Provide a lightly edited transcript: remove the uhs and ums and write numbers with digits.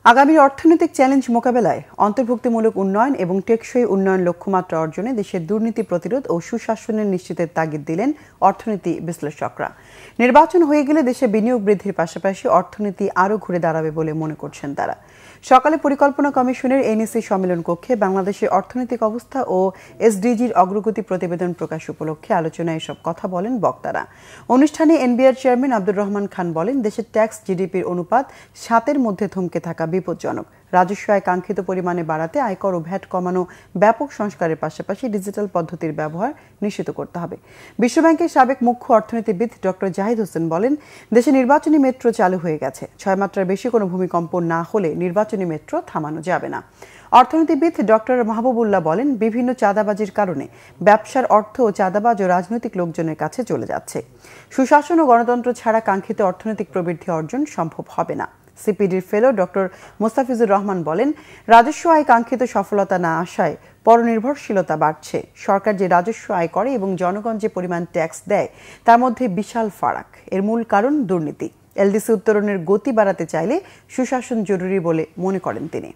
আগামী অর্থনৈতিক চ্যালেঞ্জ মোকাবেলায় অন্তর্ভুক্তিমূলক উন্নয়ন এবং টেকসই উন্নয়ন লক্ষ্যমাত্রা অর্জনে দেশের দুর্নীতি প্রতিরোধ ও সুশাসনের নিশ্চিতের তাগিদ দিলেন অর্থনীতি বিশ্লেষকরা। নির্বাচন হয়ে গেলে দেশে বিনিয়োগ বৃদ্ধির পাশাপাশি অর্থনীতি আরও ঘুরে দাঁড়াবে বলে মনে করছেন তারা। সকালে পরিকল্পনা কমিশনের এনইসি সম্মেলন কক্ষে বাংলাদেশের অর্থনৈতিক অবস্থা ও এসডিজির অগ্রগতি প্রতিবেদন প্রকাশ উপলক্ষে আলোচনায় এসব কথা বলেন বক্তারা। অনুষ্ঠানে এনবিআর চেয়ারম্যান আব্দুর রহমান খান বলেন, দেশের ট্যাক্স জিডিপির অনুপাত 7-এর মধ্যে থমকে থাকা বিপজ্জনক। রাজস্ব আয় কাঙ্ক্ষিত পরিমাণে বাড়াতে আয়কর ও ভ্যাট কমানো, ব্যাপক সংস্কারের পাশাপাশি ডিজিটাল পদ্ধতির ব্যবহার নিশ্চিত করতে হবে। বিশ্বব্যাংকের সাবেক মুখ্য অর্থনীতিবিদ ডক্টর জাহিদ হোসেন বলেন, দেশে নির্বাচনী মেট্রো চালু হয়ে গেছে। 6 মাত্রার বেশি কোনো ভূমিকম্প না হলে নির্বাচনী মেট্রো থামানো যাবে না। অর্থনীতিবিদ ডক্টর মাহবুবুল্লাহ বলেন, বিভিন্ন চাঁদাবাজির কারণে ব্যবসার অর্থ ও চাঁদাবাজ ও রাজনৈতিক লোকজনের কাছে চলে যাচ্ছে। সুশাসন ও গণতন্ত্র ছাড়া কাঙ্ক্ষিত অর্থনৈতিক প্রবৃদ্ধি অর্জন সম্ভব হবে না। সিপিডির ফেলো ডক্টর মোস্তাফিজুর রহমান বলেন, রাজস্ব আয় কাঙ্ক্ষিত সফলতা না আসায় পরনির্ভরশীলতা বাড়ছে। সরকার যে রাজস্ব আয় করে এবং জনগণ যে পরিমাণ ট্যাক্স দেয় তার মধ্যে বিশাল ফারাক। এর মূল কারণ দুর্নীতি। এলডিসি উত্তরণের গতি বাড়াতে চাইলে সুশাসন জরুরি বলে মনে করেন তিনি।